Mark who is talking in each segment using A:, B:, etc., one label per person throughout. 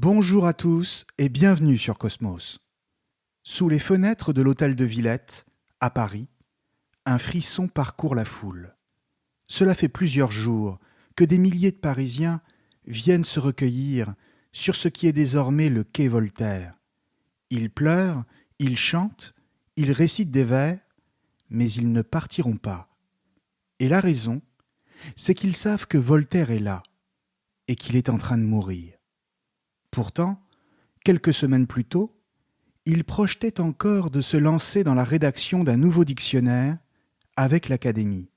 A: Bonjour à tous et bienvenue sur Cosmos. Sous les fenêtres de l'hôtel de Villette, à Paris, un frisson parcourt la foule. Cela fait plusieurs jours que des milliers de Parisiens viennent se recueillir sur ce qui est désormais le quai Voltaire. Ils pleurent, ils chantent, ils récitent des vers, mais ils ne partiront pas. Et la raison, c'est qu'ils savent que Voltaire est là et qu'il est en train de mourir. Pourtant, quelques semaines plus tôt, il projetait encore de se lancer dans la rédaction d'un nouveau dictionnaire avec l'Académie.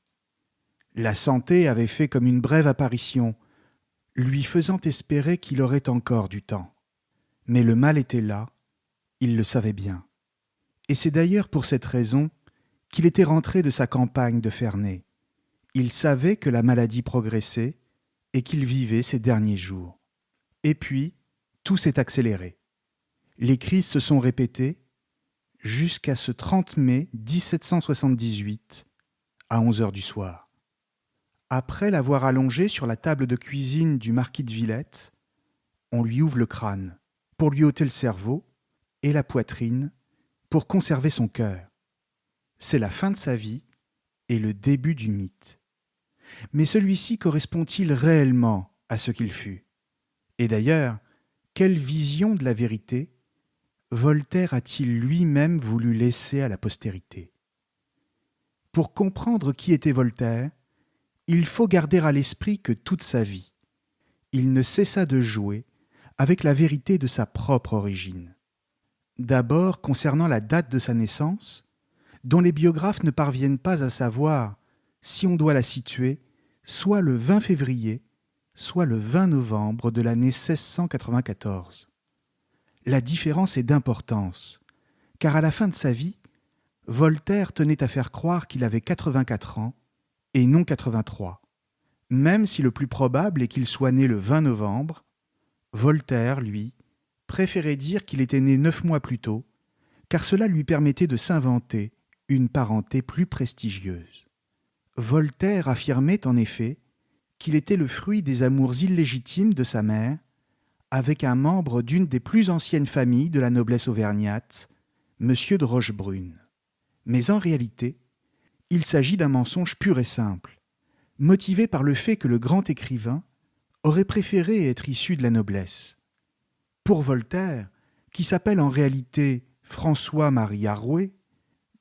A: La santé avait fait comme une brève apparition, lui faisant espérer qu'il aurait encore du temps. Mais le mal était là, il le savait bien. Et c'est d'ailleurs pour cette raison qu'il était rentré de sa campagne de Ferney. Il savait que la maladie progressait et qu'il vivait ses derniers jours. Et puis, tout s'est accéléré. Les crises se sont répétées jusqu'à ce 30 mai 1778 à 11 heures du soir. Après l'avoir allongé sur la table de cuisine du marquis de Villette, on lui ouvre le crâne pour lui ôter le cerveau et la poitrine pour conserver son cœur. C'est la fin de sa vie et le début du mythe. Mais celui-ci correspond-il réellement à ce qu'il fut ? Et d'ailleurs, quelle vision de la vérité Voltaire a-t-il lui-même voulu laisser à la postérité ? Pour comprendre qui était Voltaire, il faut garder à l'esprit que toute sa vie, il ne cessa de jouer avec la vérité de sa propre origine. D'abord concernant la date de sa naissance, dont les biographes ne parviennent pas à savoir si on doit la situer soit le 20 février, soit le 20 novembre de l'année 1694. La différence est d'importance, car à la fin de sa vie, Voltaire tenait à faire croire qu'il avait 84 ans et non 83. Même si le plus probable est qu'il soit né le 20 novembre, Voltaire, lui, préférait dire qu'il était né 9 mois plus tôt, car cela lui permettait de s'inventer une parenté plus prestigieuse. Voltaire affirmait en effet qu'il était le fruit des amours illégitimes de sa mère avec un membre d'une des plus anciennes familles de la noblesse auvergnate, M. de Rochebrune. Mais en réalité, il s'agit d'un mensonge pur et simple, motivé par le fait que le grand écrivain aurait préféré être issu de la noblesse. Pour Voltaire, qui s'appelle en réalité François-Marie Arouet,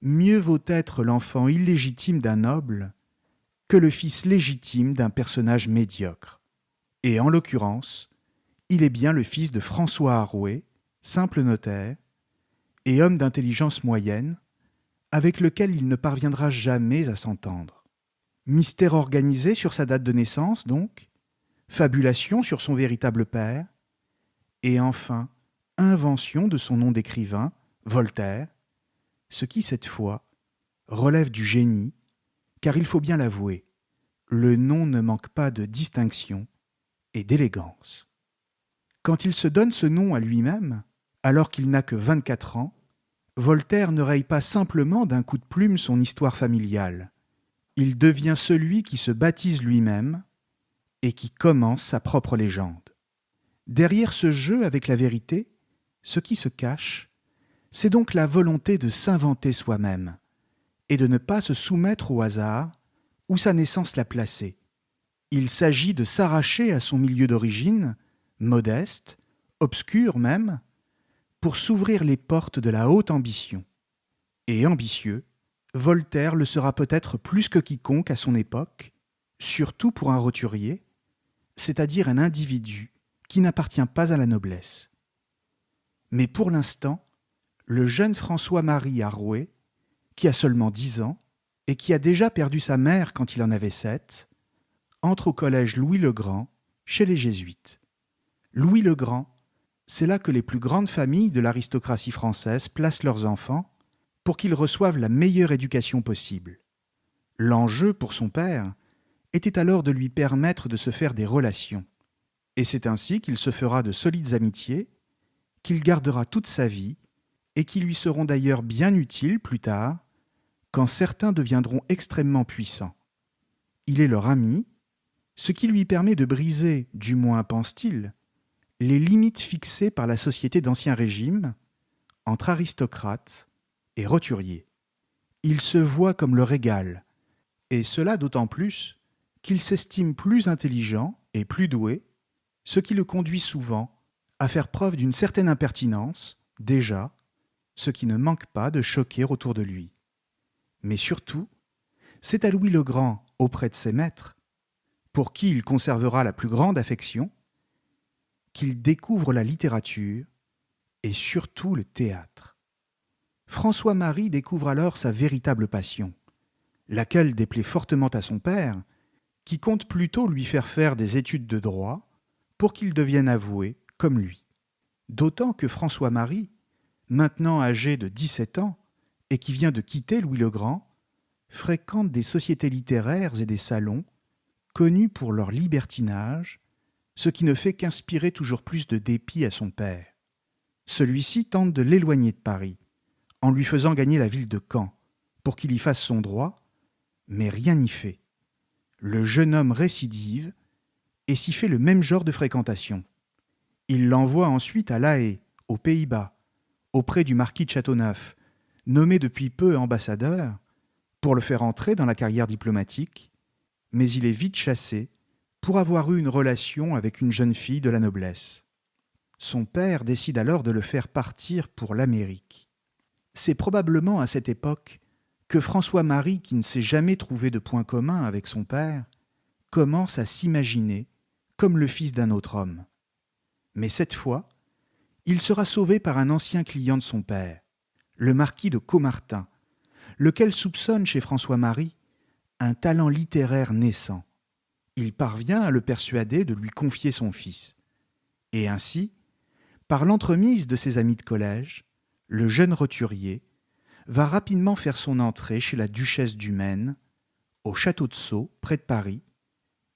A: mieux vaut être l'enfant illégitime d'un noble que le fils légitime d'un personnage médiocre. Et en l'occurrence, il est bien le fils de François Arouet, simple notaire, et homme d'intelligence moyenne, avec lequel il ne parviendra jamais à s'entendre. Mystère organisé sur sa date de naissance, donc, fabulation sur son véritable père, et enfin, invention de son nom d'écrivain, Voltaire, ce qui, cette fois, relève du génie, car il faut bien l'avouer, le nom ne manque pas de distinction et d'élégance. Quand il se donne ce nom à lui-même, alors qu'il n'a que 24 ans, Voltaire ne raye pas simplement d'un coup de plume son histoire familiale. Il devient celui qui se baptise lui-même et qui commence sa propre légende. Derrière ce jeu avec la vérité, ce qui se cache, c'est donc la volonté de s'inventer soi-même et de ne pas se soumettre au hasard où sa naissance l'a placé. Il s'agit de s'arracher à son milieu d'origine, modeste, obscur même, pour s'ouvrir les portes de la haute ambition. Et ambitieux, Voltaire le sera peut-être plus que quiconque à son époque, surtout pour un roturier, c'est-à-dire un individu qui n'appartient pas à la noblesse. Mais pour l'instant, le jeune François-Marie Arouet, qui a seulement 10 ans et qui a déjà perdu sa mère quand il en avait 7, entre au collège Louis-le-Grand, chez les Jésuites. Louis-le-Grand, c'est là que les plus grandes familles de l'aristocratie française placent leurs enfants pour qu'ils reçoivent la meilleure éducation possible. L'enjeu pour son père était alors de lui permettre de se faire des relations. Et c'est ainsi qu'il se fera de solides amitiés, qu'il gardera toute sa vie et qui lui seront d'ailleurs bien utiles plus tard, quand certains deviendront extrêmement puissants. Il est leur ami, ce qui lui permet de briser, du moins pense-t-il, les limites fixées par la société d'Ancien Régime entre aristocrates et roturiers. Il se voit comme leur égal, et cela d'autant plus qu'il s'estime plus intelligent et plus doué, ce qui le conduit souvent à faire preuve d'une certaine impertinence, déjà, ce qui ne manque pas de choquer autour de lui. Mais surtout, c'est à Louis le Grand, auprès de ses maîtres, pour qui il conservera la plus grande affection, qu'il découvre la littérature et surtout le théâtre. François-Marie découvre alors sa véritable passion, laquelle déplaît fortement à son père, qui compte plutôt lui faire des études de droit pour qu'il devienne avoué comme lui. D'autant que François-Marie, maintenant âgé de 17 ans et qui vient de quitter Louis le Grand, fréquente des sociétés littéraires et des salons connus pour leur libertinage, ce qui ne fait qu'inspirer toujours plus de dépit à son père. Celui-ci tente de l'éloigner de Paris, en lui faisant gagner la ville de Caen, pour qu'il y fasse son droit, mais rien n'y fait. Le jeune homme récidive et s'y fait le même genre de fréquentation. Il l'envoie ensuite à La Haye, aux Pays-Bas, auprès du marquis de Châteauneuf, nommé depuis peu ambassadeur, pour le faire entrer dans la carrière diplomatique, mais il est vite chassé pour avoir eu une relation avec une jeune fille de la noblesse. Son père décide alors de le faire partir pour l'Amérique. C'est probablement à cette époque que François-Marie, qui ne s'est jamais trouvé de point commun avec son père, commence à s'imaginer comme le fils d'un autre homme. Mais cette fois, il sera sauvé par un ancien client de son père, le marquis de Caumartin, lequel soupçonne chez François-Marie un talent littéraire naissant. Il parvient à le persuader de lui confier son fils. Et ainsi, par l'entremise de ses amis de collège, le jeune roturier va rapidement faire son entrée chez la duchesse du Maine, au château de Sceaux, près de Paris,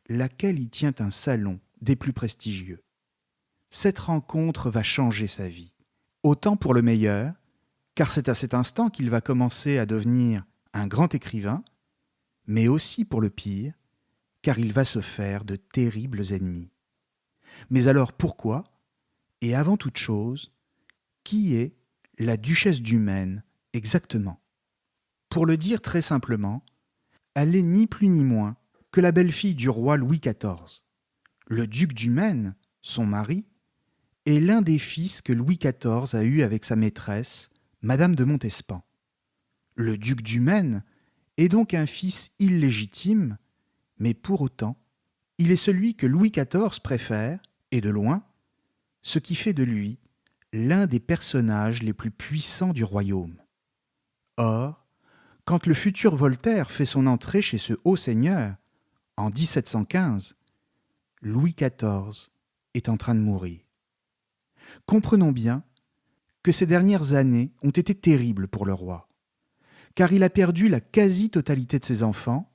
A: laquelle y tient un salon des plus prestigieux. Cette rencontre va changer sa vie, autant pour le meilleur, car c'est à cet instant qu'il va commencer à devenir un grand écrivain, mais aussi pour le pire, car il va se faire de terribles ennemis. Mais alors pourquoi, et avant toute chose, qui est la duchesse du Maine exactement? Pour le dire très simplement, elle est ni plus ni moins que la belle-fille du roi Louis XIV. Le duc du Maine, son mari, est l'un des fils que Louis XIV a eus avec sa maîtresse, Madame de Montespan. Le duc du Maine est donc un fils illégitime, mais pour autant, il est celui que Louis XIV préfère, et de loin, ce qui fait de lui l'un des personnages les plus puissants du royaume. Or, quand le futur Voltaire fait son entrée chez ce haut seigneur, en 1715, Louis XIV est en train de mourir. Comprenons bien que ces dernières années ont été terribles pour le roi, car il a perdu la quasi-totalité de ses enfants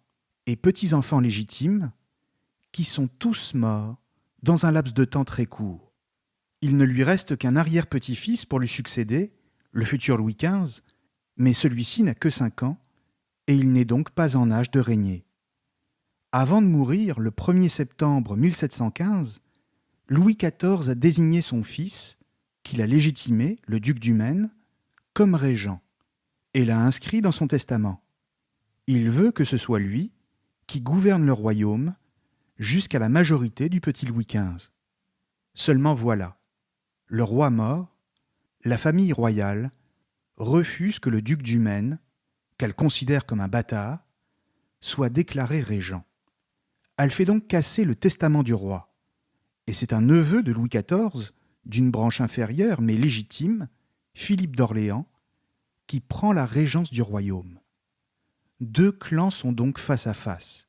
A: et petits-enfants légitimes, qui sont tous morts dans un laps de temps très court. Il ne lui reste qu'un arrière-petit-fils pour lui succéder, le futur Louis XV, mais celui-ci n'a que 5 ans et il n'est donc pas en âge de régner. Avant de mourir, le 1er septembre 1715, Louis XIV a désigné son fils, qu'il a légitimé, le duc du Maine, comme régent, et l'a inscrit dans son testament. Il veut que ce soit lui qui gouverne le royaume jusqu'à la majorité du petit Louis XV. Seulement voilà, le roi mort, la famille royale refuse que le duc du Maine, qu'elle considère comme un bâtard, soit déclaré régent. Elle fait donc casser le testament du roi. Et c'est un neveu de Louis XIV, d'une branche inférieure mais légitime, Philippe d'Orléans, qui prend la régence du royaume. 2 clans sont donc face à face.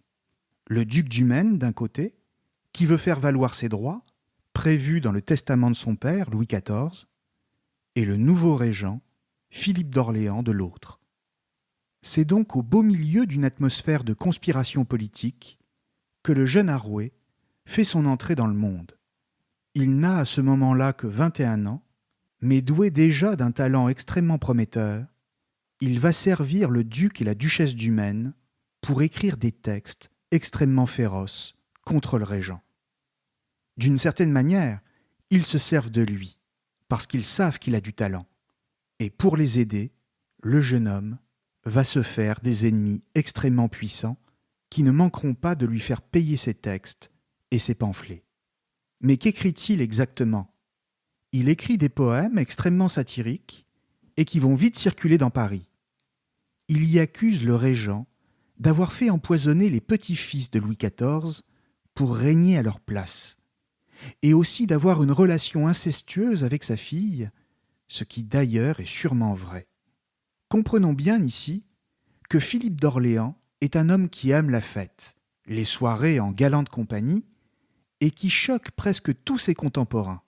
A: Le duc du Maine, d'un côté, qui veut faire valoir ses droits, prévus dans le testament de son père, Louis XIV, et le nouveau régent, Philippe d'Orléans, de l'autre. C'est donc au beau milieu d'une atmosphère de conspiration politique que le jeune Arouet fait son entrée dans le monde. Il n'a à ce moment-là que 21 ans, mais doué déjà d'un talent extrêmement prometteur, il va servir le duc et la duchesse du Maine pour écrire des textes extrêmement féroces contre le régent. D'une certaine manière, Ils se servent de lui, parce qu'ils savent qu'il a du talent. Et pour les aider, le jeune homme va se faire des ennemis extrêmement puissants qui ne manqueront pas de lui faire payer ses textes et ses pamphlets. Mais qu'écrit-il exactement ? Il écrit des poèmes extrêmement satiriques et qui vont vite circuler dans Paris. Il y accuse le régent d'avoir fait empoisonner les petits-fils de Louis XIV pour régner à leur place, et aussi d'avoir une relation incestueuse avec sa fille, ce qui d'ailleurs est sûrement vrai. Comprenons bien ici que Philippe d'Orléans est un homme qui aime la fête, les soirées en galante compagnie, et qui choque presque tous ses contemporains.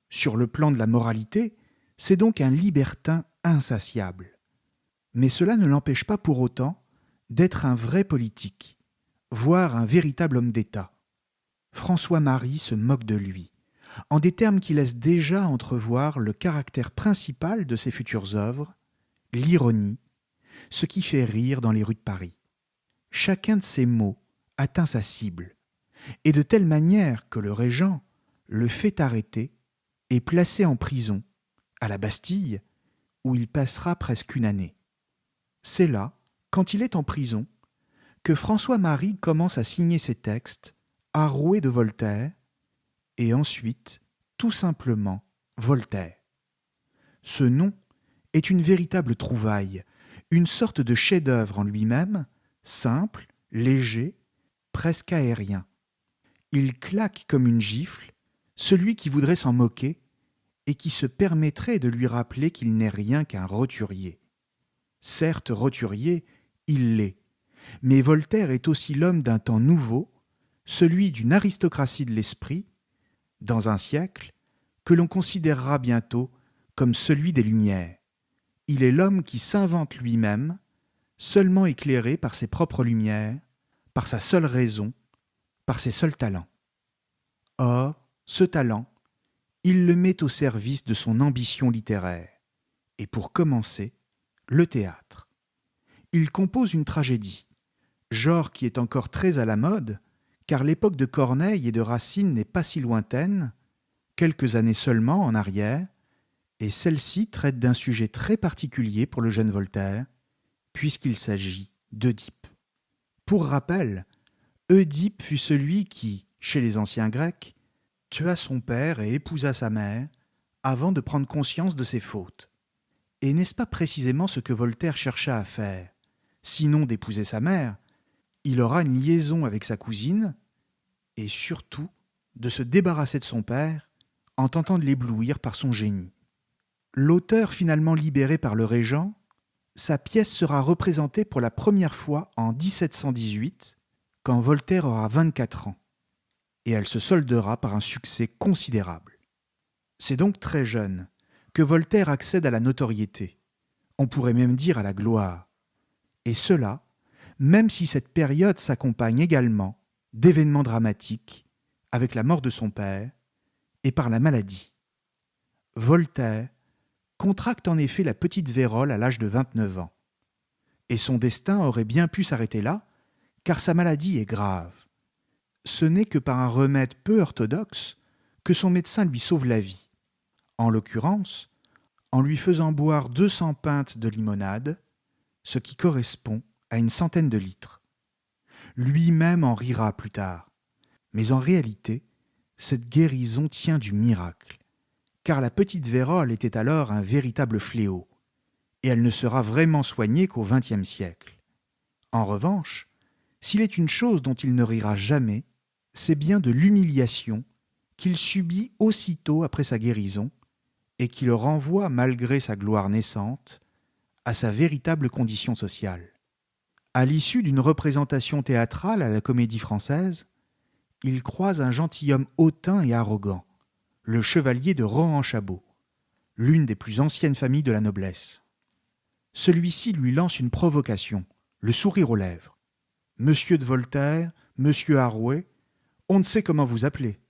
A: Sur le plan de la moralité, c'est donc un libertin insatiable. Mais cela ne l'empêche pas pour autant d'être un vrai politique, voire un véritable homme d'État. François-Marie se moque de lui, en des termes qui laissent déjà entrevoir le caractère principal de ses futures œuvres, l'ironie, ce qui fait rire dans les rues de Paris. Chacun de ces mots atteint sa cible, et de telle manière que le régent le fait arrêter et placé en prison, à la Bastille, où il passera presque une année. C'est là, quand il est en prison, que François-Marie commence à signer ses textes, Arouet de Voltaire, et ensuite, tout simplement, Voltaire. Ce nom est une véritable trouvaille, une sorte de chef-d'œuvre en lui-même, simple, léger, presque aérien. Il claque comme une gifle celui qui voudrait s'en moquer et qui se permettrait de lui rappeler qu'il n'est rien qu'un roturier. Certes, roturier, il l'est, mais Voltaire est aussi l'homme d'un temps nouveau, celui d'une aristocratie de l'esprit, dans un siècle que l'on considérera bientôt comme celui des Lumières. Il est l'homme qui s'invente lui-même, seulement éclairé par ses propres lumières, par sa seule raison, par ses seuls talents. Or, ce talent, il le met au service de son ambition littéraire. Et pour commencer, le théâtre. Il compose une tragédie, genre qui est encore très à la mode, car l'époque de Corneille et de Racine n'est pas si lointaine, quelques années seulement en arrière, et celle-ci traite d'un sujet très particulier pour le jeune Voltaire, puisqu'il s'agit d'Œdipe. Pour rappel, Œdipe fut celui qui, chez les anciens Grecs, tua son père et épousa sa mère avant de prendre conscience de ses fautes. Et n'est-ce pas précisément ce que Voltaire chercha à faire ? Sinon d'épouser sa mère, il aura une liaison avec sa cousine et surtout de se débarrasser de son père en tentant de l'éblouir par son génie. L'auteur finalement libéré par le régent, sa pièce sera représentée pour la première fois en 1718, quand Voltaire aura 24 ans, et elle se soldera par un succès considérable. C'est donc très jeune que Voltaire accède à la notoriété, on pourrait même dire à la gloire, et cela, même si cette période s'accompagne également d'événements dramatiques, avec la mort de son père et par la maladie. Voltaire contracte en effet la petite vérole à l'âge de 29 ans. Et son destin aurait bien pu s'arrêter là, car sa maladie est grave. Ce n'est que par un remède peu orthodoxe que son médecin lui sauve la vie. En l'occurrence, en lui faisant boire 200 pintes de limonade, ce qui correspond à une centaine de litres. Lui-même en rira plus tard. Mais en réalité, cette guérison tient du miracle, car la petite vérole était alors un véritable fléau, et elle ne sera vraiment soignée qu'au XXe siècle. En revanche, s'il est une chose dont il ne rira jamais, c'est bien de l'humiliation qu'il subit aussitôt après sa guérison, et qui le renvoie, malgré sa gloire naissante, à sa véritable condition sociale. À l'issue d'une représentation théâtrale à la Comédie Française, il croise un gentilhomme hautain et arrogant, le chevalier de Rohan-Chabot, l'une des plus anciennes familles de la noblesse. Celui-ci lui lance une provocation, le sourire aux lèvres. « Monsieur de Voltaire, monsieur Arouet, on ne sait comment vous appeler. »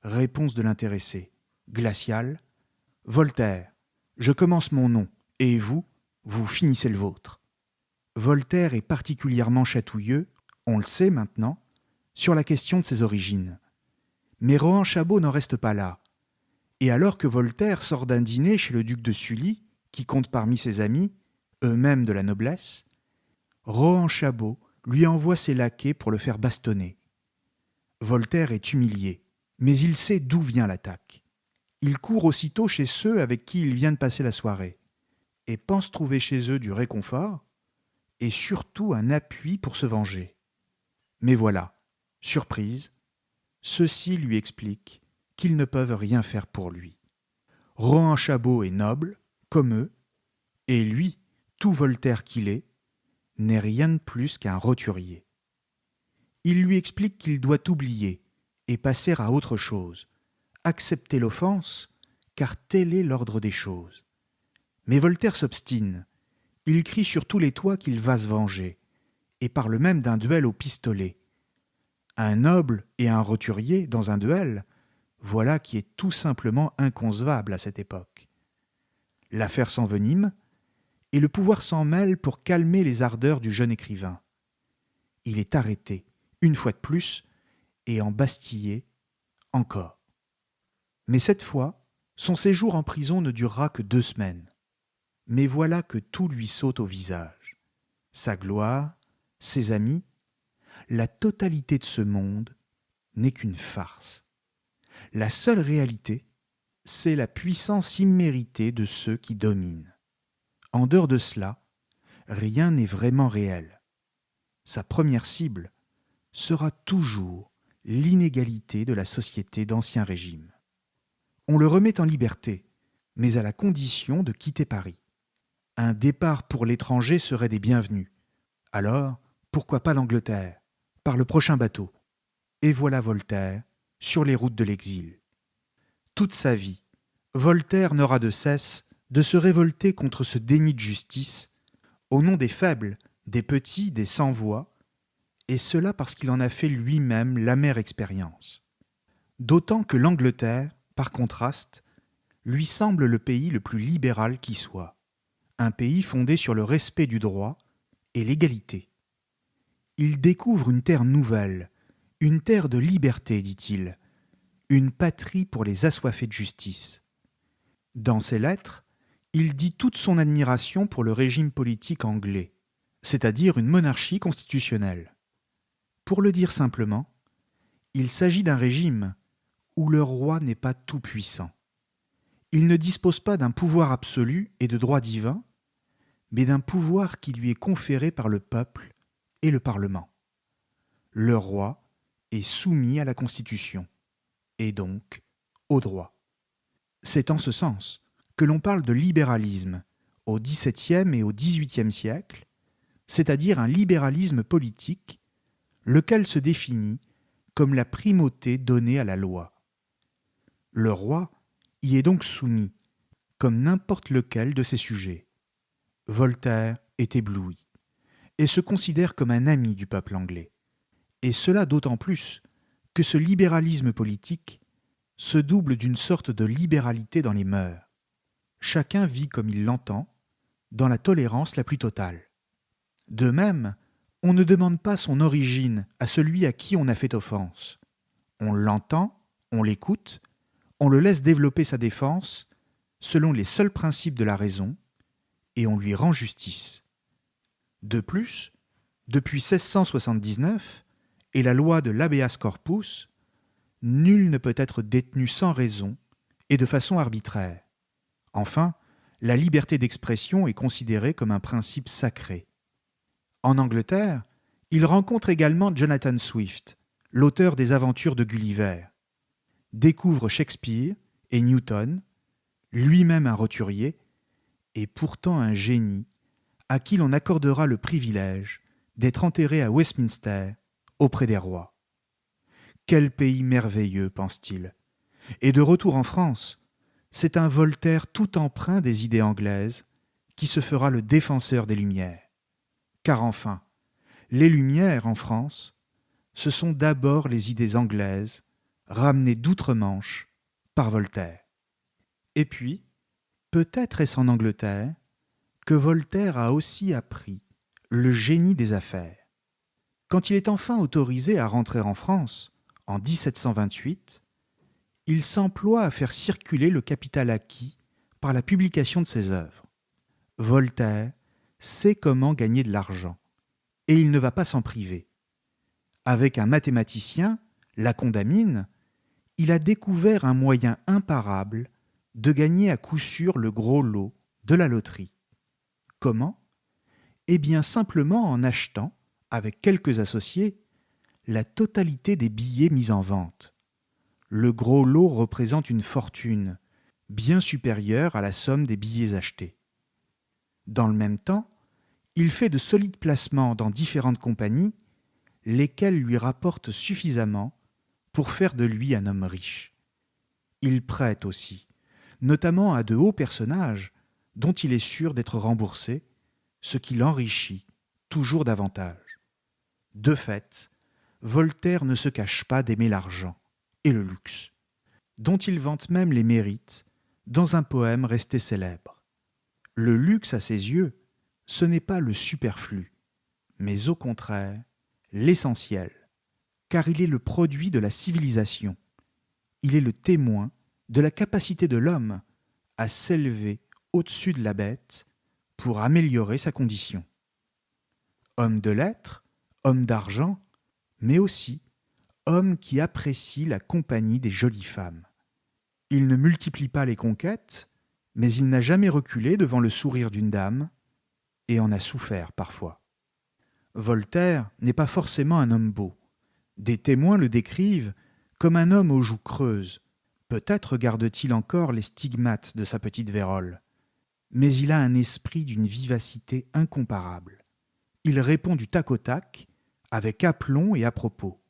A: Réponse de l'intéressé, glaciale. « Voltaire, je commence mon nom, et vous, vous finissez le vôtre. » Voltaire est particulièrement chatouilleux, on le sait maintenant, sur la question de ses origines. Mais Rohan-Chabot n'en reste pas là. Et alors que Voltaire sort d'un dîner chez le duc de Sully, qui compte parmi ses amis, eux-mêmes de la noblesse, Rohan Chabot lui envoie ses laquais pour le faire bastonner. Voltaire est humilié, mais il sait d'où vient l'attaque. Il court aussitôt chez ceux avec qui il vient de passer la soirée, et pense trouver chez eux du réconfort, et surtout un appui pour se venger. Mais voilà, surprise, ceux-ci lui expliquent qu'ils ne peuvent rien faire pour lui. Rohan Chabot est noble, comme eux, et lui, tout Voltaire qu'il est, n'est rien de plus qu'un roturier. Il lui explique qu'il doit oublier et passer à autre chose, accepter l'offense, car tel est l'ordre des choses. Mais Voltaire s'obstine. Il crie sur tous les toits qu'il va se venger, et parle même d'un duel au pistolet. Un noble et un roturier dans un duel, voilà qui est tout simplement inconcevable à cette époque. L'affaire s'envenime, et le pouvoir s'en mêle pour calmer les ardeurs du jeune écrivain. Il est arrêté, une fois de plus, et embastillé encore. Mais cette fois, son séjour en prison ne durera que 2 semaines. Mais voilà que tout lui saute au visage. Sa gloire, ses amis, la totalité de ce monde n'est qu'une farce. La seule réalité, c'est la puissance imméritée de ceux qui dominent. En dehors de cela, rien n'est vraiment réel. Sa première cible sera toujours l'inégalité de la société d'Ancien Régime. On le remet en liberté, mais à la condition de quitter Paris. Un départ pour l'étranger serait des bienvenus. Alors, pourquoi pas l'Angleterre, par le prochain bateau? Et voilà Voltaire sur les routes de l'exil. Toute sa vie, Voltaire n'aura de cesse de se révolter contre ce déni de justice, au nom des faibles, des petits, des sans-voix, et cela parce qu'il en a fait lui-même l'amère expérience. D'autant que l'Angleterre, par contraste, lui semble le pays le plus libéral qui soit, un pays fondé sur le respect du droit et l'égalité. Il découvre une terre nouvelle, une terre de liberté, dit-il, une patrie pour les assoiffés de justice. Dans ses lettres, il dit toute son admiration pour le régime politique anglais, c'est-à-dire une monarchie constitutionnelle. Pour le dire simplement, il s'agit d'un régime où le roi n'est pas tout-puissant. Il ne dispose pas d'un pouvoir absolu et de droits divins, mais d'un pouvoir qui lui est conféré par le peuple et le Parlement. Le roi est soumis à la Constitution, et donc au droit. C'est en ce sens que l'on parle de libéralisme au XVIIe et au XVIIIe siècle, c'est-à-dire un libéralisme politique, lequel se définit comme la primauté donnée à la loi. Le roi y est donc soumis, comme n'importe lequel de ses sujets. Voltaire est ébloui, et se considère comme un ami du peuple anglais. Et cela d'autant plus que ce libéralisme politique se double d'une sorte de libéralité dans les mœurs. Chacun vit comme il l'entend, dans la tolérance la plus totale. De même, on ne demande pas son origine à celui à qui on a fait offense. On l'entend, on l'écoute, on le laisse développer sa défense selon les seuls principes de la raison, et on lui rend justice. De plus, depuis 1679 et la loi de l'habeas corpus, nul ne peut être détenu sans raison et de façon arbitraire. Enfin, la liberté d'expression est considérée comme un principe sacré. En Angleterre, il rencontre également Jonathan Swift, l'auteur des Aventures de Gulliver, découvre Shakespeare et Newton, lui-même un roturier, et pourtant un génie, à qui l'on accordera le privilège d'être enterré à Westminster, auprès des rois. Quel pays merveilleux, pense-t-il. Et de retour en France, c'est un Voltaire tout empreint des idées anglaises qui se fera le défenseur des Lumières. Car enfin, les Lumières en France, ce sont d'abord les idées anglaises ramenées d'outre-Manche par Voltaire. Et puis, peut-être est-ce en Angleterre que Voltaire a aussi appris le génie des affaires. Quand il est enfin autorisé à rentrer en France, en 1728, il s'emploie à faire circuler le capital acquis par la publication de ses œuvres. Voltaire sait comment gagner de l'argent, et il ne va pas s'en priver. Avec un mathématicien, la Condamine, il a découvert un moyen imparable de gagner à coup sûr le gros lot de la loterie. Comment ? Eh bien simplement en achetant, avec quelques associés, la totalité des billets mis en vente. Le gros lot représente une fortune, bien supérieure à la somme des billets achetés. Dans le même temps, il fait de solides placements dans différentes compagnies, lesquels lui rapportent suffisamment pour faire de lui un homme riche. Il prête aussi, notamment à de hauts personnages dont il est sûr d'être remboursé, ce qui l'enrichit toujours davantage. De fait, Voltaire ne se cache pas d'aimer l'argent et le luxe, dont il vante même les mérites dans un poème resté célèbre. Le luxe, à ses yeux, ce n'est pas le superflu, mais au contraire, l'essentiel, car il est le produit de la civilisation. Il est le témoin de la capacité de l'homme à s'élever au-dessus de la bête pour améliorer sa condition. Homme de lettres, homme d'argent, mais aussi homme qui apprécie la compagnie des jolies femmes. Il ne multiplie pas les conquêtes, mais il n'a jamais reculé devant le sourire d'une dame, et en a souffert parfois. Voltaire n'est pas forcément un homme beau. Des témoins le décrivent comme un homme aux joues creuses. Peut-être garde-t-il encore les stigmates de sa petite vérole. Mais il a un esprit d'une vivacité incomparable. Il répond du tac au tac, avec aplomb et à propos.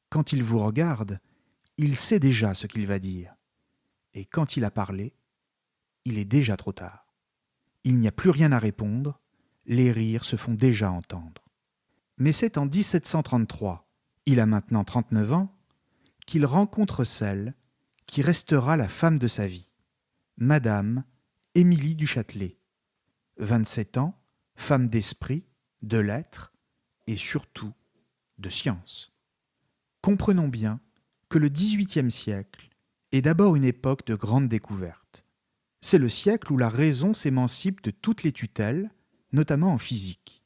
A: Quand il vous regarde, il sait déjà ce qu'il va dire. Et quand il a parlé, il est déjà trop tard. Il n'y a plus rien à répondre, les rires se font déjà entendre. Mais c'est en 1733, il a maintenant 39 ans, qu'il rencontre celle qui restera la femme de sa vie, Madame Émilie du Châtelet. 27 ans, femme d'esprit, de lettres et surtout de science. Comprenons bien que le XVIIIe siècle est d'abord une époque de grandes découvertes. C'est le siècle où la raison s'émancipe de toutes les tutelles, notamment en physique.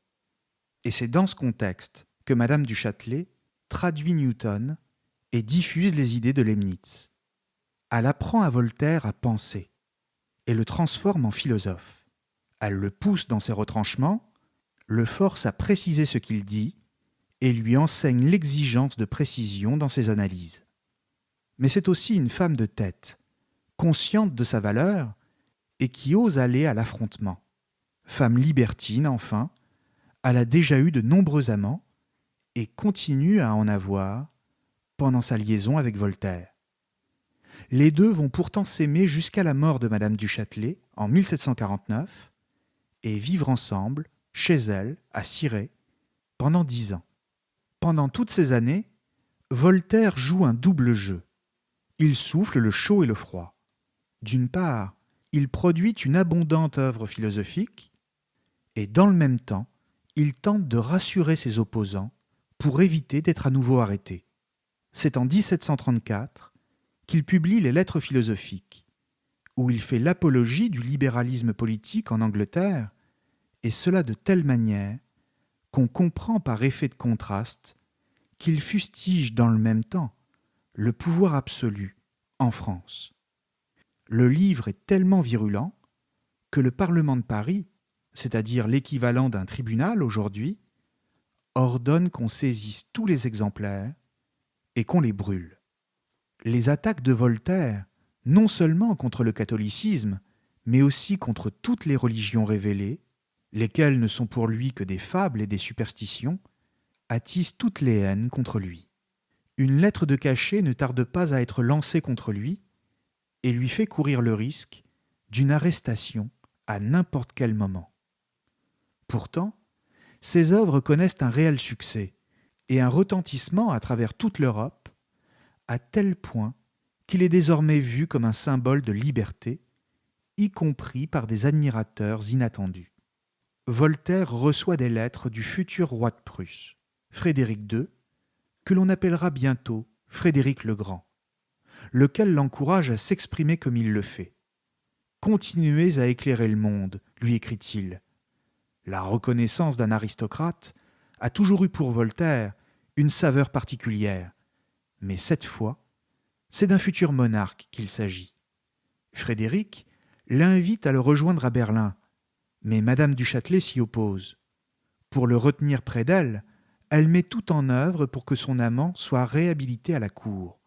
A: Et c'est dans ce contexte que Madame du Châtelet traduit Newton et diffuse les idées de Leibniz. Elle apprend à Voltaire à penser et le transforme en philosophe. Elle le pousse dans ses retranchements, le force à préciser ce qu'il dit et lui enseigne l'exigence de précision dans ses analyses. Mais c'est aussi une femme de tête, consciente de sa valeur et qui ose aller à l'affrontement. Femme libertine, enfin, elle a déjà eu de nombreux amants et continue à en avoir pendant sa liaison avec Voltaire. Les deux vont pourtant s'aimer jusqu'à la mort de Madame du Châtelet en 1749 et vivre ensemble, chez elle, à Cirey, pendant 10 ans. Pendant toutes ces années, Voltaire joue un double jeu. Il souffle le chaud et le froid. D'une part, il produit une abondante œuvre philosophique, et dans le même temps, il tente de rassurer ses opposants pour éviter d'être à nouveau arrêté. C'est en 1734 qu'il publie les Lettres philosophiques, où il fait l'apologie du libéralisme politique en Angleterre, et cela de telle manière qu'on comprend par effet de contraste qu'il fustige dans le même temps le pouvoir absolu en France. Le livre est tellement virulent que le Parlement de Paris, c'est-à-dire l'équivalent d'un tribunal aujourd'hui, ordonne qu'on saisisse tous les exemplaires et qu'on les brûle. Les attaques de Voltaire, non seulement contre le catholicisme, mais aussi contre toutes les religions révélées, lesquelles ne sont pour lui que des fables et des superstitions, attisent toutes les haines contre lui. Une lettre de cachet ne tarde pas à être lancée contre lui et lui fait courir le risque d'une arrestation à n'importe quel moment. Pourtant, ses œuvres connaissent un réel succès et un retentissement à travers toute l'Europe, à tel point qu'il est désormais vu comme un symbole de liberté, y compris par des admirateurs inattendus. Voltaire reçoit des lettres du futur roi de Prusse, Frédéric II, que l'on appellera bientôt Frédéric le Grand. lequel l'encourage à s'exprimer comme il le fait. « Continuez à éclairer le monde », lui écrit-il. La reconnaissance d'un aristocrate a toujours eu pour Voltaire une saveur particulière, mais cette fois, c'est d'un futur monarque qu'il s'agit. Frédéric l'invite à le rejoindre à Berlin, mais Madame du Châtelet s'y oppose. Pour le retenir près d'elle, elle met tout en œuvre pour que son amant soit réhabilité à la cour.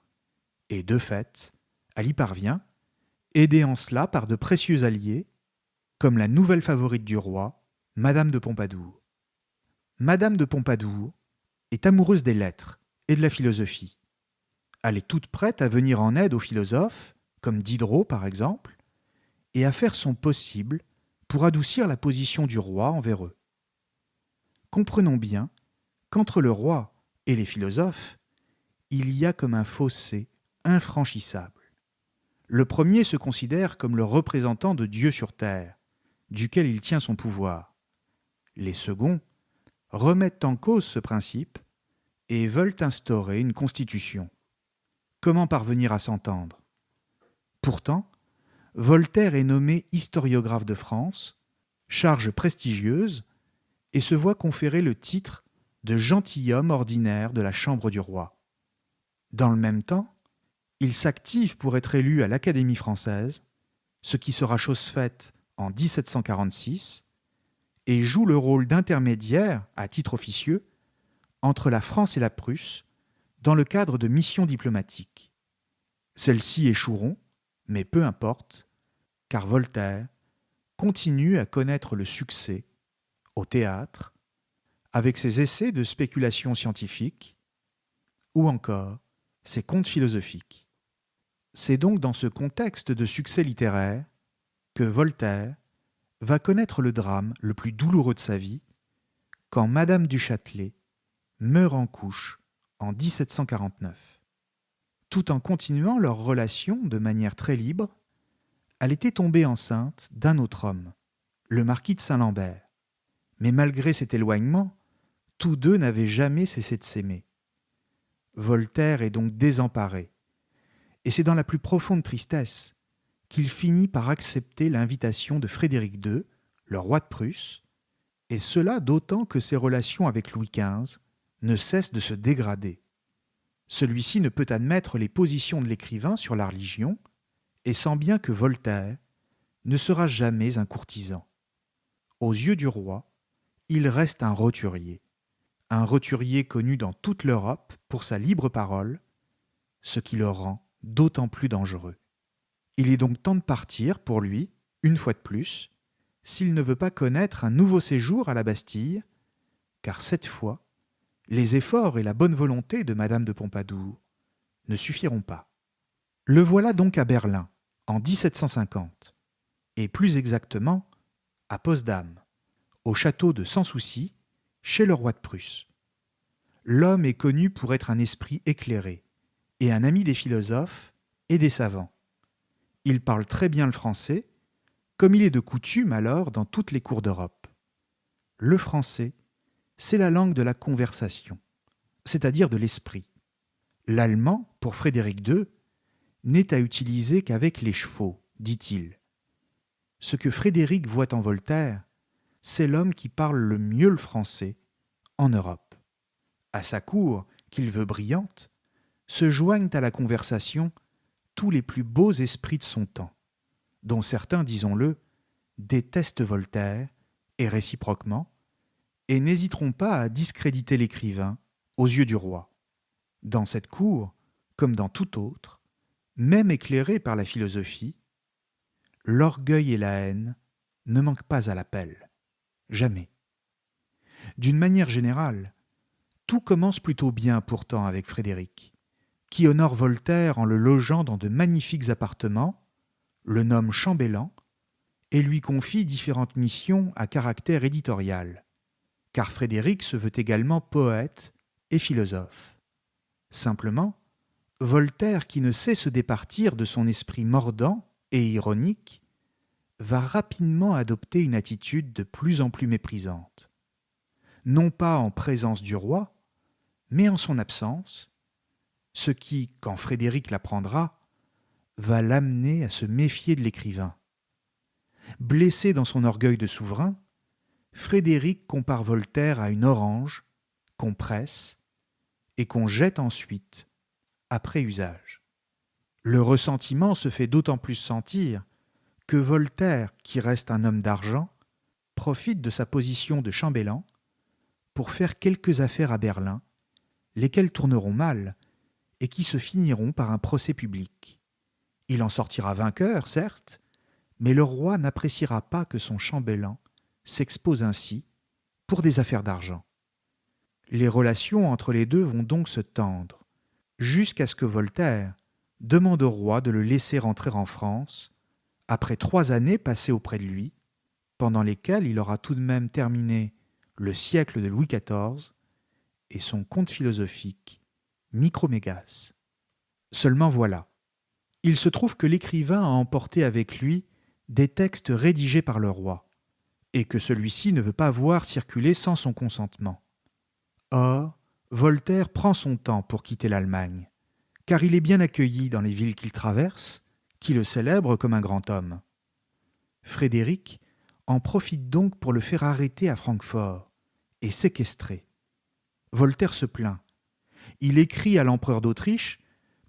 A: Et de fait, elle y parvient, aidée en cela par de précieux alliés, comme la nouvelle favorite du roi, Madame de Pompadour. Madame de Pompadour est amoureuse des lettres et de la philosophie. Elle est toute prête à venir en aide aux philosophes, comme Diderot par exemple, et à faire son possible pour adoucir la position du roi envers eux. Comprenons bien qu'entre le roi et les philosophes, il y a comme un fossé infranchissable. Le premier se considère comme le représentant de Dieu sur terre, duquel il tient son pouvoir. Les seconds remettent en cause ce principe et veulent instaurer une constitution. Comment parvenir à s'entendre ? Pourtant, Voltaire est nommé historiographe de France, charge prestigieuse, et se voit conférer le titre de gentilhomme ordinaire de la Chambre du roi. Dans le même temps, il s'active pour être élu à l'Académie française, ce qui sera chose faite en 1746, et joue le rôle d'intermédiaire, à titre officieux, entre la France et la Prusse dans le cadre de missions diplomatiques. Celles-ci échoueront, mais peu importe, car Voltaire continue à connaître le succès au théâtre, avec ses essais de spéculation scientifique, ou encore ses contes philosophiques. C'est donc dans ce contexte de succès littéraire que Voltaire va connaître le drame le plus douloureux de sa vie, quand Madame du Châtelet meurt en couches en 1749. Tout en continuant leur relation de manière très libre, elle était tombée enceinte d'un autre homme, le marquis de Saint-Lambert. Mais malgré cet éloignement, tous deux n'avaient jamais cessé de s'aimer. Voltaire est donc désemparé, et c'est dans la plus profonde tristesse qu'il finit par accepter l'invitation de Frédéric II, le roi de Prusse, et cela d'autant que ses relations avec Louis XV ne cessent de se dégrader. Celui-ci ne peut admettre les positions de l'écrivain sur la religion et sent bien que Voltaire ne sera jamais un courtisan. Aux yeux du roi, il reste un roturier connu dans toute l'Europe pour sa libre parole, ce qui le rend d'autant plus dangereux. Il est donc temps de partir pour lui, une fois de plus, s'il ne veut pas connaître un nouveau séjour à la Bastille, car cette fois, les efforts et la bonne volonté de Madame de Pompadour ne suffiront pas. Le voilà donc à Berlin, en 1750, et plus exactement à Potsdam, au château de Sans Souci, chez le roi de Prusse. L'homme est connu pour être un esprit éclairé et un ami des philosophes et des savants. Il parle très bien le français, comme il est de coutume alors dans toutes les cours d'Europe. Le français, c'est la langue de la conversation, c'est-à-dire de l'esprit. L'allemand, pour Frédéric II, n'est à utiliser qu'avec les chevaux, dit-il. Ce que Frédéric voit en Voltaire, c'est l'homme qui parle le mieux le français en Europe. À sa cour, qu'il veut brillante, se joignent à la conversation tous les plus beaux esprits de son temps, dont certains, disons-le, détestent Voltaire, et réciproquement, et n'hésiteront pas à discréditer l'écrivain aux yeux du roi. Dans cette cour, comme dans toute autre, même éclairée par la philosophie, l'orgueil et la haine ne manquent pas à l'appel. Jamais. D'une manière générale, tout commence plutôt bien pourtant avec Frédéric, qui honore Voltaire en le logeant dans de magnifiques appartements, le nomme chambellan et lui confie différentes missions à caractère éditorial, car Frédéric se veut également poète et philosophe. Simplement, Voltaire, qui ne sait se départir de son esprit mordant et ironique, va rapidement adopter une attitude de plus en plus méprisante. Non pas en présence du roi, mais en son absence, ce qui, quand Frédéric l'apprendra, va l'amener à se méfier de l'écrivain. Blessé dans son orgueil de souverain, Frédéric compare Voltaire à une orange qu'on presse et qu'on jette ensuite, après usage. Le ressentiment se fait d'autant plus sentir que Voltaire, qui reste un homme d'argent, profite de sa position de chambellan pour faire quelques affaires à Berlin, lesquelles tourneront mal et qui se finiront par un procès public. Il en sortira vainqueur, certes, mais le roi n'appréciera pas que son chambellan s'expose ainsi pour des affaires d'argent. Les relations entre les deux vont donc se tendre, jusqu'à ce que Voltaire demande au roi de le laisser rentrer en France, après 3 années passées auprès de lui, pendant lesquelles il aura tout de même terminé le siècle de Louis XIV et son conte philosophique Micromégas. Seulement voilà, il se trouve que l'écrivain a emporté avec lui des textes rédigés par le roi, et que celui-ci ne veut pas voir circuler sans son consentement. Or, Voltaire prend son temps pour quitter l'Allemagne, car il est bien accueilli dans les villes qu'il traverse, qui le célèbrent comme un grand homme. Frédéric en profite donc pour le faire arrêter à Francfort et séquestrer. Voltaire se plaint. Il écrit à l'empereur d'Autriche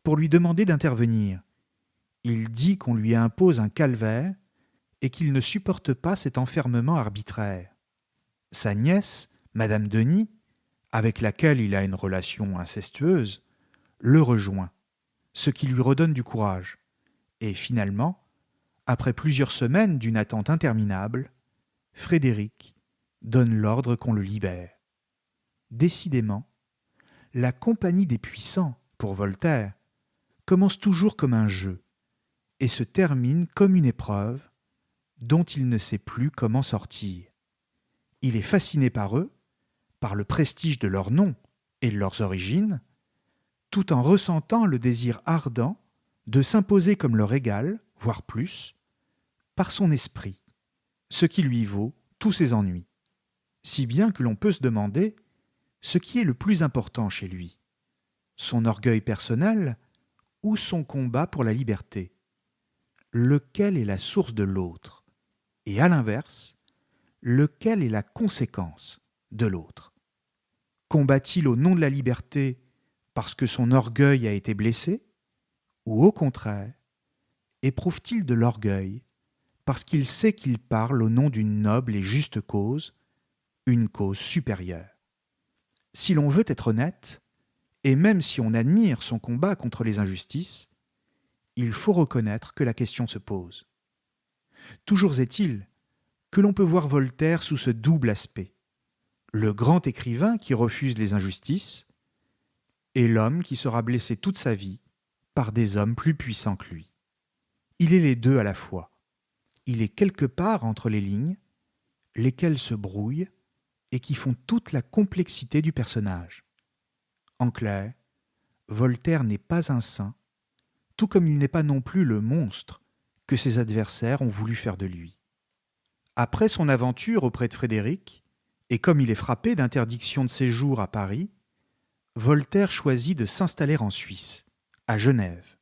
A: pour lui demander d'intervenir. Il dit qu'on lui impose un calvaire et qu'il ne supporte pas cet enfermement arbitraire. Sa nièce, Madame Denis, avec laquelle il a une relation incestueuse, le rejoint, ce qui lui redonne du courage. Et finalement, après plusieurs semaines d'une attente interminable, Frédéric donne l'ordre qu'on le libère. Décidément, la compagnie des puissants, pour Voltaire, commence toujours comme un jeu et se termine comme une épreuve dont il ne sait plus comment sortir. Il est fasciné par eux, par le prestige de leurs noms et de leurs origines, tout en ressentant le désir ardent de s'imposer comme leur égal, voire plus, par son esprit, ce qui lui vaut tous ses ennuis. Si bien que l'on peut se demander ce qui est le plus important chez lui, son orgueil personnel ou son combat pour la liberté. Lequel est la source de l'autre? Et à l'inverse, lequel est la conséquence de l'autre? Combat-il au nom de la liberté parce que son orgueil a été blessé? Ou au contraire, éprouve-t-il de l'orgueil parce qu'il sait qu'il parle au nom d'une noble et juste cause, une cause supérieure? Si l'on veut être honnête, et même si on admire son combat contre les injustices, il faut reconnaître que la question se pose. Toujours est-il que l'on peut voir Voltaire sous ce double aspect. Le grand écrivain qui refuse les injustices et l'homme qui sera blessé toute sa vie par des hommes plus puissants que lui. Il est les deux à la fois. Il est quelque part entre les lignes, lesquelles se brouillent et qui font toute la complexité du personnage. En clair, Voltaire n'est pas un saint, tout comme il n'est pas non plus le monstre que ses adversaires ont voulu faire de lui. Après son aventure auprès de Frédéric, et comme il est frappé d'interdiction de séjour à Paris, Voltaire choisit de s'installer en Suisse, à Genève,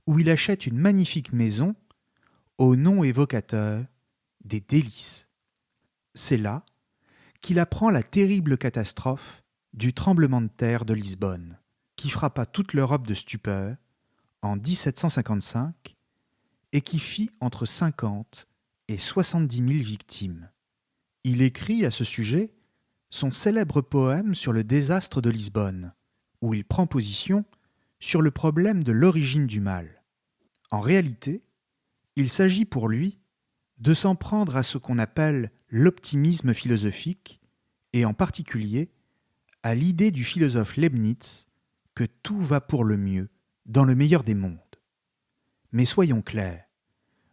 A: où il achète une magnifique maison au nom évocateur des Délices. C'est là qu'il apprend la terrible catastrophe du tremblement de terre de Lisbonne, qui frappa toute l'Europe de stupeur en 1755 et qui fit entre 50 et 70 000 victimes. Il écrit à ce sujet son célèbre poème sur le désastre de Lisbonne, où il prend position sur le problème de l'origine du mal. En réalité, il s'agit pour lui de s'en prendre à ce qu'on appelle l'optimisme philosophique, et en particulier à l'idée du philosophe Leibniz que tout va pour le mieux dans le meilleur des mondes. Mais soyons clairs,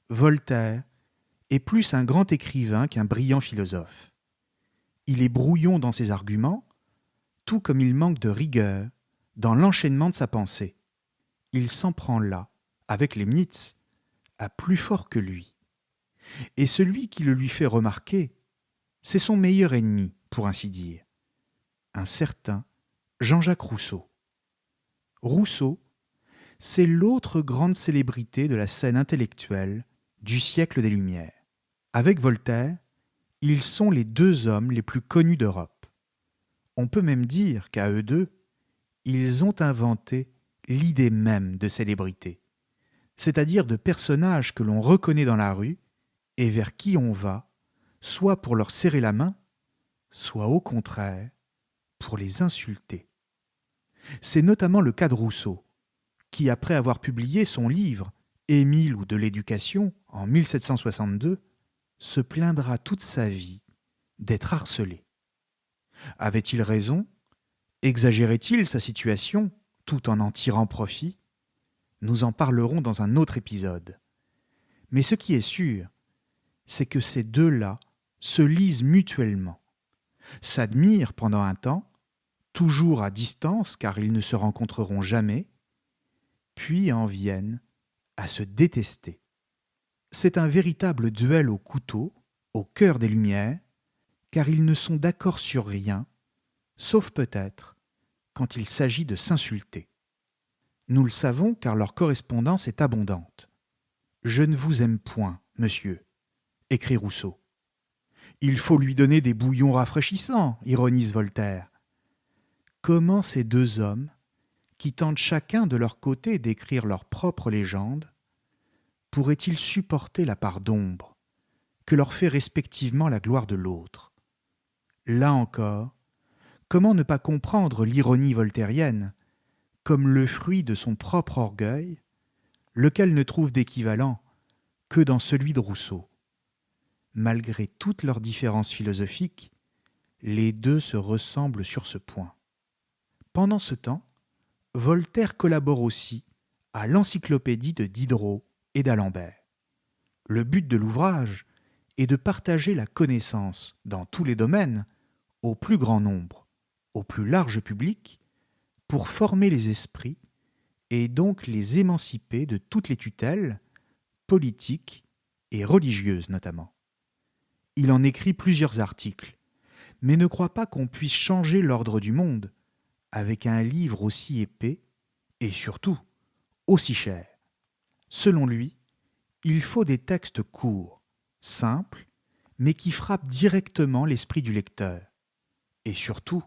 A: Voltaire est plus un grand écrivain qu'un brillant philosophe. Il est brouillon dans ses arguments, tout comme il manque de rigueur dans l'enchaînement de sa pensée. Il s'en prend là, avec Leibniz, à plus fort que lui. Et celui qui le lui fait remarquer, c'est son meilleur ennemi, pour ainsi dire, un certain Jean-Jacques Rousseau. Rousseau, c'est l'autre grande célébrité de la scène intellectuelle du siècle des Lumières. Avec Voltaire, ils sont les deux hommes les plus connus d'Europe. On peut même dire qu'à eux deux, ils ont inventé l'idée même de célébrité, c'est-à-dire de personnages que l'on reconnaît dans la rue et vers qui on va, soit pour leur serrer la main, soit au contraire pour les insulter. C'est notamment le cas de Rousseau, qui, après avoir publié son livre Émile ou de l'éducation en 1762, se plaindra toute sa vie d'être harcelé. Avait-il raison? Exagérait-il sa situation tout en tirant profit? Nous en parlerons dans un autre épisode. Mais ce qui est sûr, c'est que ces deux-là se lisent mutuellement, s'admirent pendant un temps, toujours à distance car ils ne se rencontreront jamais, puis en viennent à se détester. C'est un véritable duel au couteau, au cœur des Lumières, car ils ne sont d'accord sur rien, sauf peut-être quand il s'agit de s'insulter. Nous le savons car leur correspondance est abondante. « Je ne vous aime point, monsieur », écrit Rousseau. « Il faut lui donner des bouillons rafraîchissants », ironise Voltaire. Comment ces deux hommes, qui tentent chacun de leur côté d'écrire leur propre légende, pourraient-ils supporter la part d'ombre que leur fait respectivement la gloire de l'autre? Là encore, comment ne pas comprendre l'ironie voltairienne comme le fruit de son propre orgueil, lequel ne trouve d'équivalent que dans celui de Rousseau. Malgré toutes leurs différences philosophiques, les deux se ressemblent sur ce point. Pendant ce temps, Voltaire collabore aussi à l'encyclopédie de Diderot et d'Alembert. Le but de l'ouvrage est de partager la connaissance dans tous les domaines au plus grand nombre, au plus large public, pour former les esprits et donc les émanciper de toutes les tutelles, politiques et religieuses notamment. Il en écrit plusieurs articles, mais ne croit pas qu'on puisse changer l'ordre du monde avec un livre aussi épais et surtout aussi cher. Selon lui, il faut des textes courts, simples, mais qui frappent directement l'esprit du lecteur, et surtout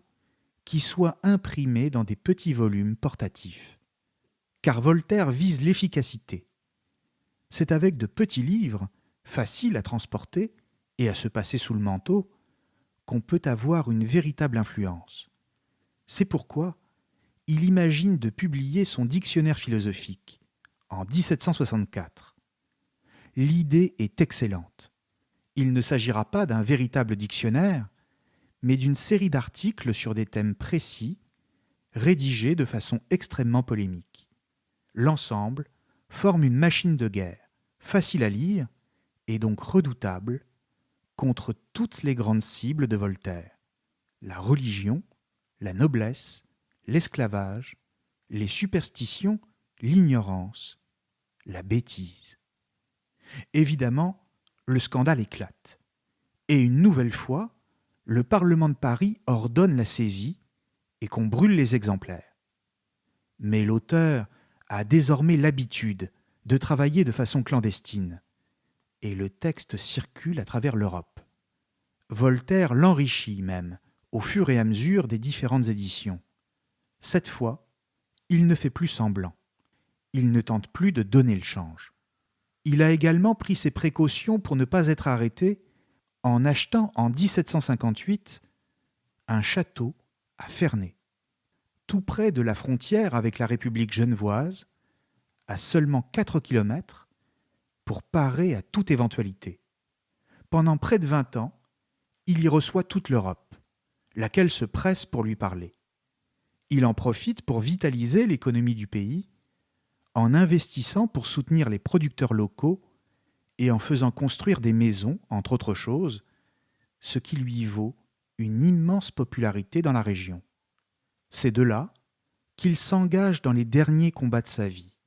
A: qui soient imprimés dans des petits volumes portatifs. Car Voltaire vise l'efficacité. C'est avec de petits livres, faciles à transporter et à se passer sous le manteau, qu'on peut avoir une véritable influence. C'est pourquoi il imagine de publier son dictionnaire philosophique en 1764. L'idée est excellente. Il ne s'agira pas d'un véritable dictionnaire, mais d'une série d'articles sur des thèmes précis, rédigés de façon extrêmement polémique. L'ensemble forme une machine de guerre, facile à lire et donc redoutable, contre toutes les grandes cibles de Voltaire: la religion, la noblesse, l'esclavage, les superstitions, l'ignorance, la bêtise. Évidemment, le scandale éclate. Et une nouvelle fois, le Parlement de Paris ordonne la saisie et qu'on brûle les exemplaires. Mais l'auteur a désormais l'habitude de travailler de façon clandestine, et le texte circule à travers l'Europe. Voltaire l'enrichit même au fur et à mesure des différentes éditions. Cette fois, il ne fait plus semblant. Il ne tente plus de donner le change. Il a également pris ses précautions pour ne pas être arrêté en achetant en 1758 un château à Ferney, tout près de la frontière avec la République genevoise, à seulement 4 kilomètres, pour parer à toute éventualité. Pendant près de 20 ans, il y reçoit toute l'Europe, laquelle se presse pour lui parler. Il en profite pour vitaliser l'économie du pays, en investissant pour soutenir les producteurs locaux et en faisant construire des maisons, entre autres choses, ce qui lui vaut une immense popularité dans la région. C'est de là qu'il s'engage dans les derniers combats de sa vie,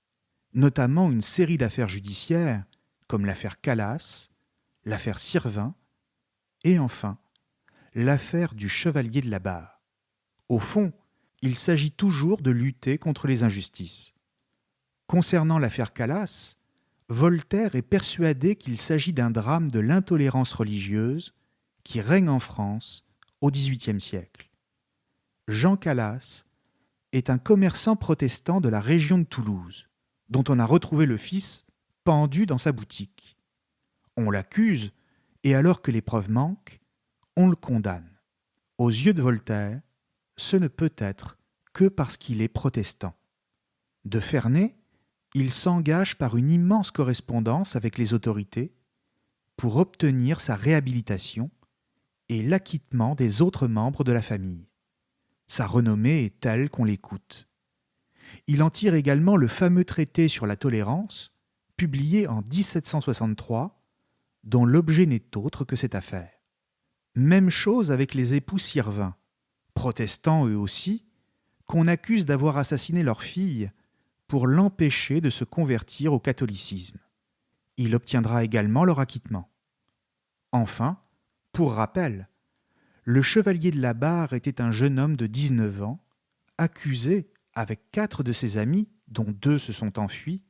A: notamment une série d'affaires judiciaires comme l'affaire Calas, l'affaire Sirvin et enfin l'affaire du Chevalier de la Barre. Au fond, il s'agit toujours de lutter contre les injustices. Concernant l'affaire Calas, Voltaire est persuadé qu'il s'agit d'un drame de l'intolérance religieuse qui règne en France au XVIIIe siècle. Jean Calas est un commerçant protestant de la région de Toulouse, dont on a retrouvé le fils pendu dans sa boutique. On l'accuse, et alors que les preuves manquent, on le condamne. Aux yeux de Voltaire, ce ne peut être que parce qu'il est protestant. De Ferney, il s'engage par une immense correspondance avec les autorités pour obtenir sa réhabilitation et l'acquittement des autres membres de la famille. Sa renommée est telle qu'on l'écoute. Il en tire également le fameux traité sur la tolérance, publié en 1763, dont l'objet n'est autre que cette affaire. Même chose avec les époux Sirvin, protestants eux aussi, qu'on accuse d'avoir assassiné leur fille pour l'empêcher de se convertir au catholicisme. Il obtiendra également leur acquittement. Enfin, pour rappel, le chevalier de la Barre était un jeune homme de 19 ans, accusé, avec 4 de ses amis, dont 2 se sont enfuis,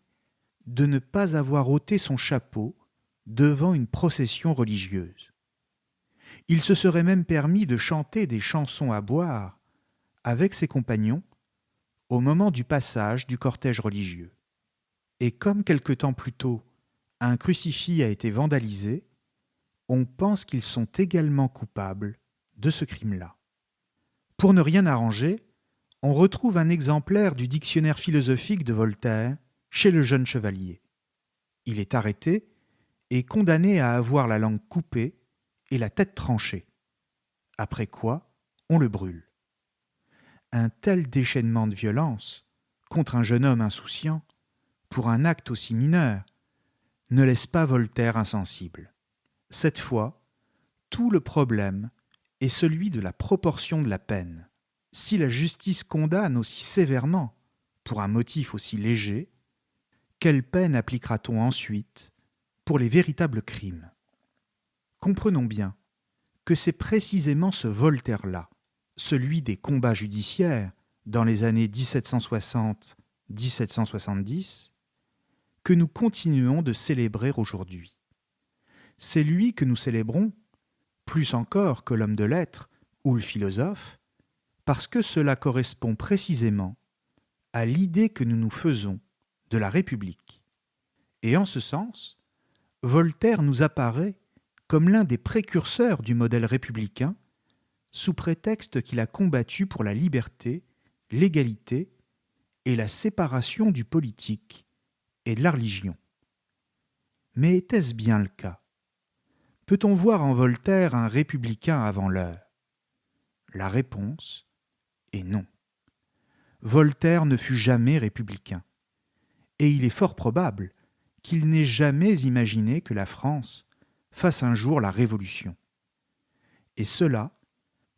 A: de ne pas avoir ôté son chapeau devant une procession religieuse. Il se serait même permis de chanter des chansons à boire avec ses compagnons au moment du passage du cortège religieux. Et comme quelque temps plus tôt, un crucifix a été vandalisé, on pense qu'ils sont également coupables de ce crime-là. Pour ne rien arranger, on retrouve un exemplaire du dictionnaire philosophique de Voltaire chez le jeune chevalier. Il est arrêté et condamné à avoir la langue coupée et la tête tranchée. Après quoi, on le brûle. Un tel déchaînement de violence contre un jeune homme insouciant, pour un acte aussi mineur, ne laisse pas Voltaire insensible. Cette fois, tout le problème est celui de la proportion de la peine. Si la justice condamne aussi sévèrement pour un motif aussi léger, quelle peine appliquera-t-on ensuite pour les véritables crimes ? Comprenons bien que c'est précisément ce Voltaire-là, celui des combats judiciaires dans les années 1760-1770, que nous continuons de célébrer aujourd'hui. C'est lui que nous célébrons, plus encore que l'homme de lettres ou le philosophe, parce que cela correspond précisément à l'idée que nous nous faisons de la République. Et en ce sens, Voltaire nous apparaît comme l'un des précurseurs du modèle républicain, sous prétexte qu'il a combattu pour la liberté, l'égalité et la séparation du politique et de la religion. Mais était-ce bien le cas ? Peut-on voir en Voltaire un républicain avant l'heure ? La réponse est non. Voltaire ne fut jamais républicain, et il est fort probable qu'il n'ait jamais imaginé que la France fasse un jour la Révolution. Et cela,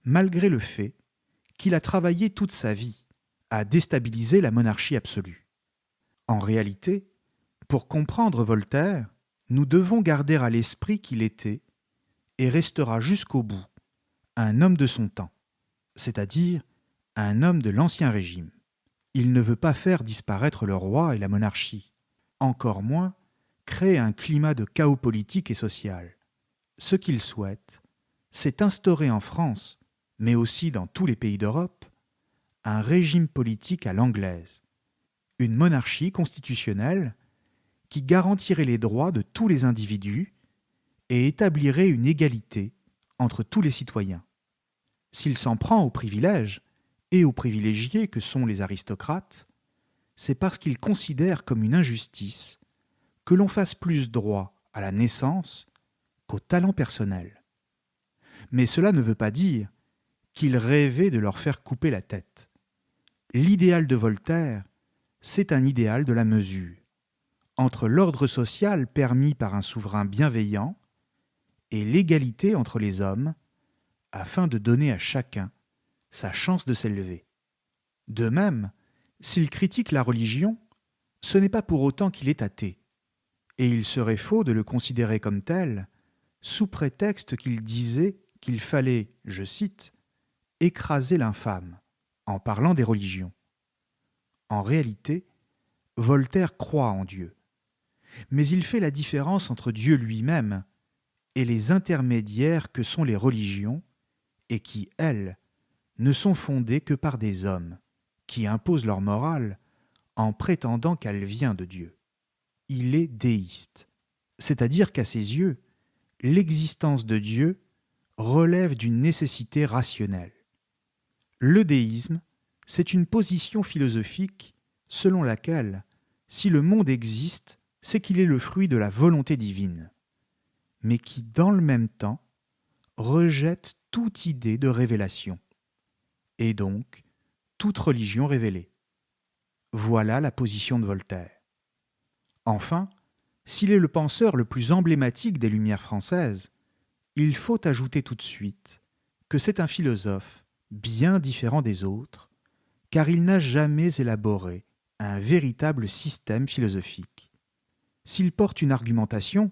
A: malgré le fait qu'il a travaillé toute sa vie à déstabiliser la monarchie absolue. En réalité, pour comprendre Voltaire, nous devons garder à l'esprit qu'il était, et restera jusqu'au bout, un homme de son temps, c'est-à-dire un homme de l'Ancien Régime. Il ne veut pas faire disparaître le roi et la monarchie, encore moins créer un climat de chaos politique et social. Ce qu'il souhaite, c'est instaurer en France, mais aussi dans tous les pays d'Europe, un régime politique à l'anglaise, une monarchie constitutionnelle qui garantirait les droits de tous les individus et établirait une égalité entre tous les citoyens. S'il s'en prend aux privilèges et aux privilégiés que sont les aristocrates, c'est parce qu'il considère comme une injustice que l'on fasse plus droit à la naissance qu'au talent personnel. Mais cela ne veut pas dire qu'il rêvait de leur faire couper la tête. L'idéal de Voltaire, c'est un idéal de la mesure, entre l'ordre social permis par un souverain bienveillant et l'égalité entre les hommes, afin de donner à chacun sa chance de s'élever. De même, s'il critique la religion, ce n'est pas pour autant qu'il est athée, et il serait faux de le considérer comme tel, sous prétexte qu'il disait qu'il fallait, je cite, « écraser l'infâme » en parlant des religions. En réalité, Voltaire croit en Dieu, mais il fait la différence entre Dieu lui-même et les intermédiaires que sont les religions et qui, elles, ne sont fondées que par des hommes qui imposent leur morale en prétendant qu'elle vient de Dieu. Il est déiste, c'est-à-dire qu'à ses yeux, l'existence de Dieu relève d'une nécessité rationnelle. Le déisme, c'est une position philosophique selon laquelle, si le monde existe, c'est qu'il est le fruit de la volonté divine, mais qui, dans le même temps, rejette toute idée de révélation, et donc toute religion révélée. Voilà la position de Voltaire. Enfin, s'il est le penseur le plus emblématique des Lumières françaises, il faut ajouter tout de suite que c'est un philosophe bien différent des autres, car il n'a jamais élaboré un véritable système philosophique. S'il porte une argumentation,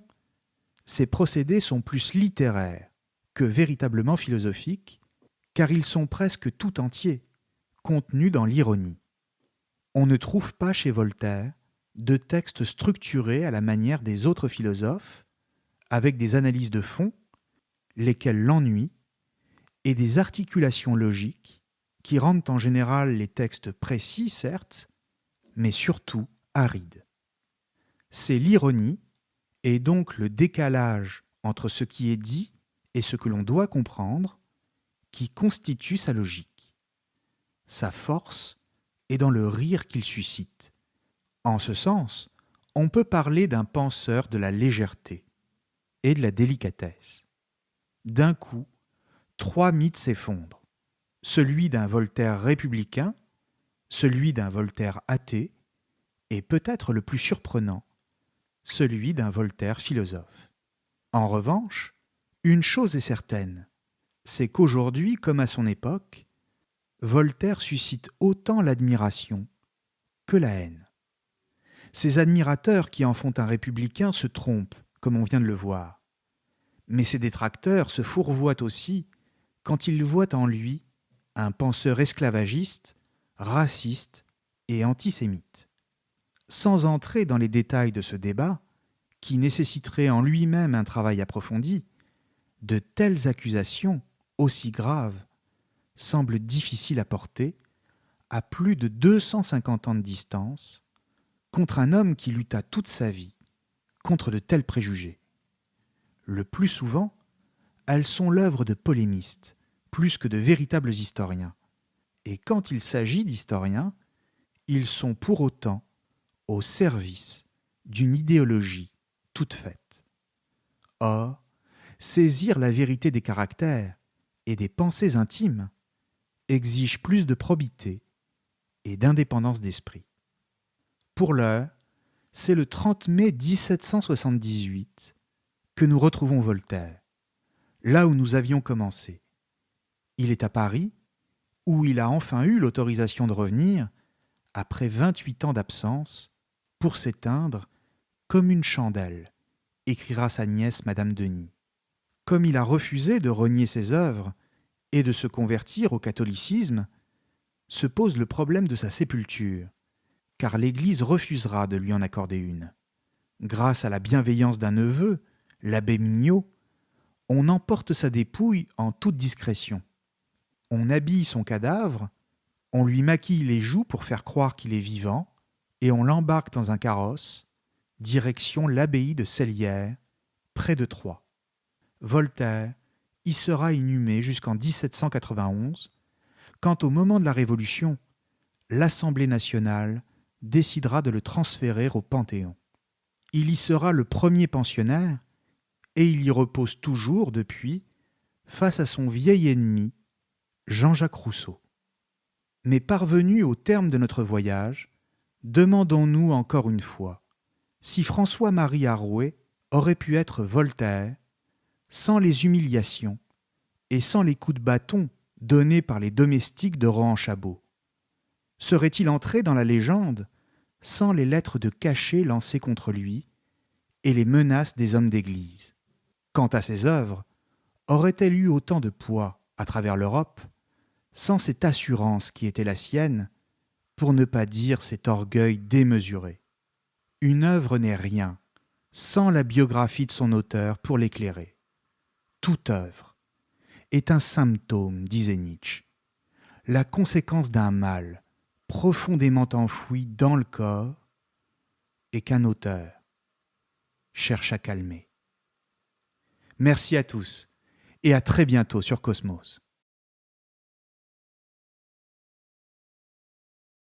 A: ses procédés sont plus littéraires que véritablement philosophiques, car ils sont presque tout entiers contenus dans l'ironie. On ne trouve pas chez Voltaire de textes structurés à la manière des autres philosophes, avec des analyses de fond, lesquelles l'ennuient, et des articulations logiques qui rendent en général les textes précis, certes, mais surtout arides. C'est l'ironie, et donc le décalage entre ce qui est dit et ce que l'on doit comprendre, qui constitue sa logique. Sa force est dans le rire qu'il suscite. En ce sens, on peut parler d'un penseur de la légèreté et de la délicatesse. D'un coup, 3 mythes s'effondrent. Celui d'un Voltaire républicain, celui d'un Voltaire athée, et peut-être le plus surprenant, celui d'un Voltaire philosophe. En revanche, une chose est certaine, c'est qu'aujourd'hui, comme à son époque, Voltaire suscite autant l'admiration que la haine. Ses admirateurs qui en font un républicain se trompent, comme on vient de le voir. Mais ses détracteurs se fourvoient aussi quand ils voient en lui un penseur esclavagiste, raciste et antisémite. Sans entrer dans les détails de ce débat, qui nécessiterait en lui-même un travail approfondi, de telles accusations, aussi graves, semblent difficiles à porter à plus de 250 ans de distance contre un homme qui lutta toute sa vie contre de tels préjugés. Le plus souvent, elles sont l'œuvre de polémistes, plus que de véritables historiens. Et quand il s'agit d'historiens, ils sont pour autant au service d'une idéologie toute faite. Or, saisir la vérité des caractères et des pensées intimes exige plus de probité et d'indépendance d'esprit. Pour l'heure, c'est le 30 mai 1778 que nous retrouvons Voltaire, là où nous avions commencé. Il est à Paris, où il a enfin eu l'autorisation de revenir, après 28 ans d'absence, pour s'éteindre comme une chandelle, écrira sa nièce Madame Denis. Comme il a refusé de renier ses œuvres et de se convertir au catholicisme, se pose le problème de sa sépulture, car l'Église refusera de lui en accorder une. Grâce à la bienveillance d'un neveu, l'abbé Mignot, on emporte sa dépouille en toute discrétion. On habille son cadavre, on lui maquille les joues pour faire croire qu'il est vivant, et on l'embarque dans un carrosse, direction l'abbaye de Sellières, près de Troyes. Voltaire y sera inhumé jusqu'en 1791, quand au moment de la Révolution, l'Assemblée nationale décidera de le transférer au Panthéon. Il y sera le premier pensionnaire, et il y repose toujours depuis, face à son vieil ennemi, Jean-Jacques Rousseau. Mais parvenus au terme de notre voyage, demandons-nous encore une fois si François-Marie Arouet aurait pu être Voltaire sans les humiliations et sans les coups de bâton donnés par les domestiques de Rohan-Chabot. Serait-il entré dans la légende sans les lettres de cachet lancées contre lui et les menaces des hommes d'église? Quant à ses œuvres, aurait-elle eu autant de poids à travers l'Europe sans cette assurance qui était la sienne pour ne pas dire cet orgueil démesuré. Une œuvre n'est rien sans la biographie de son auteur pour l'éclairer. Toute œuvre est un symptôme, disait Nietzsche, la conséquence d'un mal profondément enfoui dans le corps et qu'un auteur cherche à calmer. Merci à tous et à très bientôt sur Cosmos.